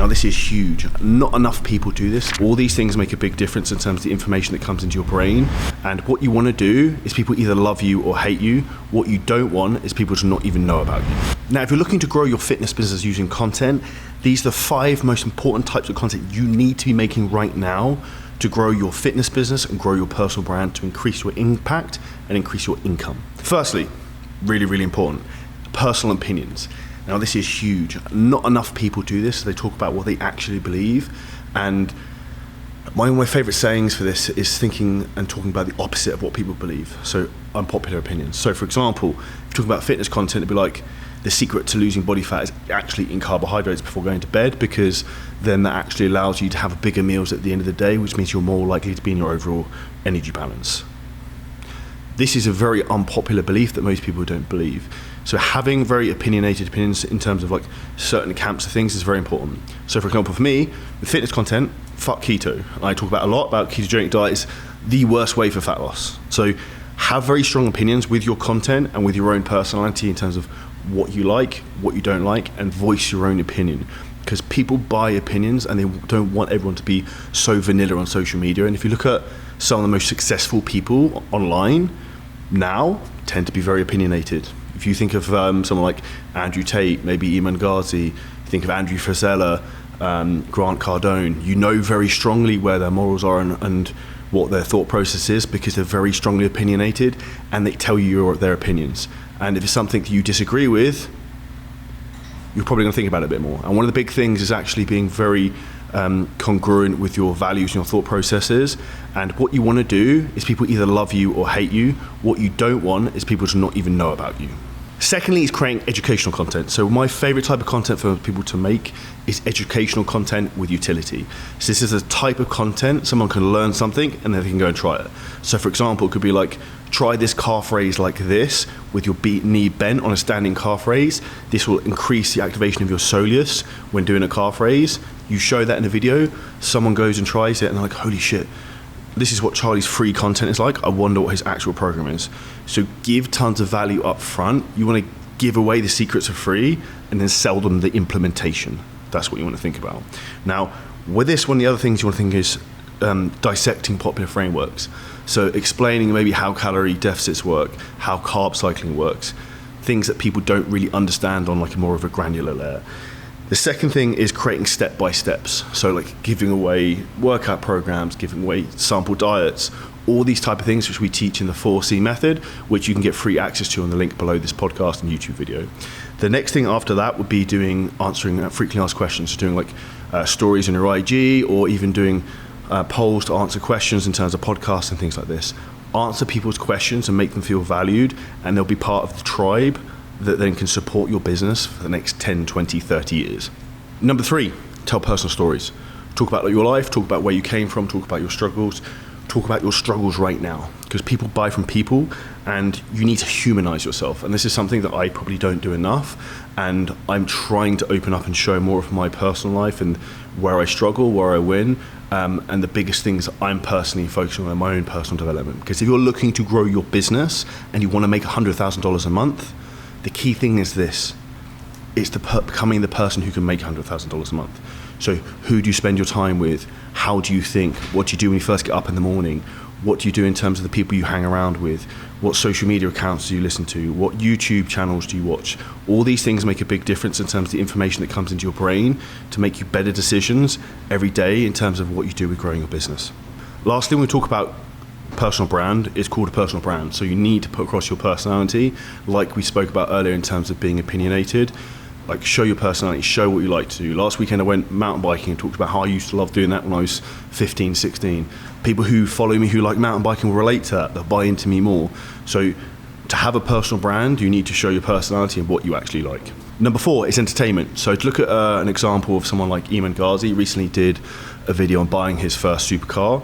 Now this is huge. Not enough people do this. All these things make a big difference in terms of the information that comes into your brain. And what you want to do is people either love you or hate you. What you don't want is people to not even know about you. Now, if you're looking to grow your fitness business using content, these are the 5 most important types of content you need to be making right now to grow your fitness business and grow your personal brand to increase your impact and increase your income. Firstly, really, really important, personal opinions. Now this is huge. Not enough people do this. They talk about what they actually believe. And one of my favorite sayings for this is thinking and talking about the opposite of what people believe. So unpopular opinions. So for example, if you're talking about fitness content, it'd be like, the secret to losing body fat is actually eating carbohydrates before going to bed, because then that actually allows you to have bigger meals at the end of the day, which means you're more likely to be in your overall energy balance. This is a very unpopular belief that most people don't believe. So having very opinionated opinions in terms of like certain camps of things is very important. So for example, for me, with fitness content, fuck keto. I talk about a lot about ketogenic diet is the worst way for fat loss. So have very strong opinions with your content and with your own personality in terms of what you like, what you don't like, and voice your own opinion. Because people buy opinions and they don't want everyone to be so vanilla on social media. And if you look at some of the most successful people online now, tend to be very opinionated. If you think of someone like Andrew Tate, maybe Iman Ghazi, think of Andrew Frisella, Grant Cardone, you know very strongly where their morals are and what their thought process is, because they're very strongly opinionated and they tell you their opinions. And if it's something that you disagree with, you're probably going to think about it a bit more. And one of the big things is actually being very congruent with your values and your thought processes. And what you want to do is people either love you or hate you. What you don't want is people to not even know about you. Secondly is creating educational content. So my favorite type of content for people to make is educational content with utility. So this is a type of content someone can learn something and then they can go and try it. So for example, it could be like, try this calf raise like this with your knee bent on a standing calf raise. This will increase the activation of your soleus when doing a calf raise. You show that in a video, someone goes and tries it and they're like, holy shit, this is what Charlie's free content is like. I wonder what his actual program is. So give tons of value up front. You want to give away the secrets for free and then sell them the implementation. That's what you want to think about. Now, with this, one of the other things you want to think is dissecting popular frameworks. So explaining maybe how calorie deficits work, how carb cycling works, things that people don't really understand on like a more of a granular layer. The second thing is creating step-by-steps. So like giving away workout programs, giving away sample diets, all these type of things which we teach in the 4C method, which you can get free access to on the link below this podcast and YouTube video. The next thing after that would be answering frequently asked questions, so doing like stories on your IG, or even doing polls to answer questions in terms of podcasts and things like this. Answer people's questions and make them feel valued, and they'll be part of the tribe that then can support your business for the next 10, 20, 30 years. Number 3, tell personal stories. Talk about your life, talk about where you came from, talk about your struggles, talk about your struggles right now. Because people buy from people and you need to humanize yourself. And this is something that I probably don't do enough. And I'm trying to open up and show more of my personal life and where I struggle, where I win. And the biggest things I'm personally focusing on my own personal development. Because if you're looking to grow your business and you want to make $100,000 a month, the key thing is this. It's becoming the person who can make $100,000 a month. So who do you spend your time with? How do you think? What do you do when you first get up in the morning? What do you do in terms of the people you hang around with? What social media accounts do you listen to? What YouTube channels do you watch? All these things make a big difference in terms of the information that comes into your brain to make you better decisions every day in terms of what you do with growing your business. Lastly, when we talk about personal brand, it's called a personal brand. So you need to put across your personality, like we spoke about earlier in terms of being opinionated. Like show your personality, show what you like to do. Last weekend I went mountain biking and talked about how I used to love doing that when I was 15, 16. People who follow me who like mountain biking will relate to that, they'll buy into me more. So to have a personal brand, you need to show your personality and what you actually like. Number 4 is entertainment. So to look at an example of someone like Iman Ghazi, recently did a video on buying his first supercar.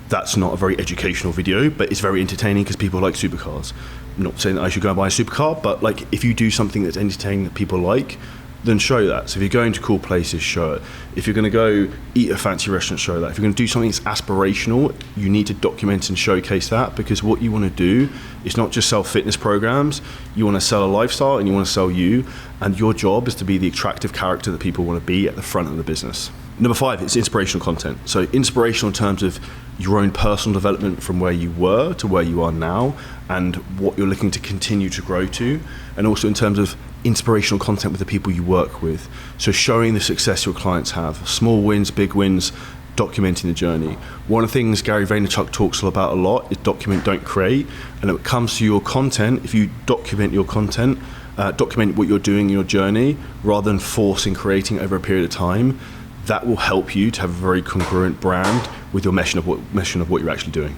That's not a very educational video, but it's very entertaining because people like supercars. I'm not saying that I should go and buy a supercar, but like if you do something that's entertaining that people like, then show that. So if you're going to cool places, show it. If you're going to go eat at a fancy restaurant, show that. If you're going to do something that's aspirational, you need to document and showcase that, because what you want to do is not just sell fitness programs. You want to sell a lifestyle and you want to sell you, and your job is to be the attractive character that people want to be at the front of the business. Number 5, it's inspirational content. So inspirational in terms of your own personal development from where you were to where you are now and what you're looking to continue to grow to, and also in terms of inspirational content with the people you work with. So showing the success your clients have, small wins, big wins, documenting the journey. One of the things Gary Vaynerchuk talks about a lot is document, don't create. And when it comes to your content, if you document your content, document what you're doing in your journey rather than forcing creating over a period of time, that will help you to have a very congruent brand with your mission of what you're actually doing.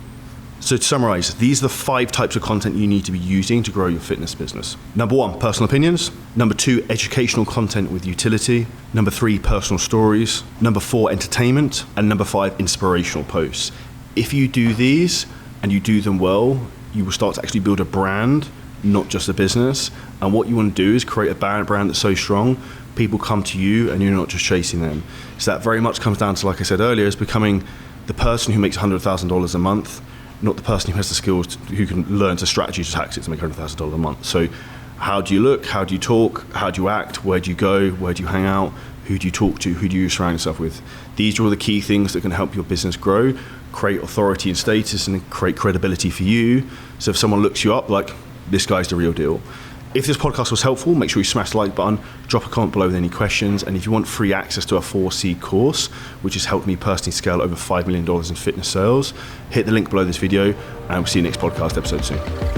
So to summarize, these are the 5 types of content you need to be using to grow your fitness business. Number 1, personal opinions. Number 2, educational content with utility. Number 3, personal stories. Number 4, entertainment. And number 5, inspirational posts. If you do these and you do them well, you will start to actually build a brand, not just a business. And what you want to do is create a brand that's so strong, people come to you and you're not just chasing them. So that very much comes down to, like I said earlier, is becoming the person who makes $100,000 a month, not the person who has the skills who can learn to strategy to tactics to make $100,000 a month. So how do you look? How do you talk? How do you act? Where do you go? Where do you hang out? Who do you talk to? Who do you surround yourself with? These are all the key things that can help your business grow, create authority and status, and create credibility for you. So if someone looks you up, like, this guy's the real deal. If this podcast was helpful, make sure you smash the like button, drop a comment below with any questions, and if you want free access to a 4C course, which has helped me personally scale over $5 million in fitness sales, hit the link below this video, and we'll see you next podcast episode soon.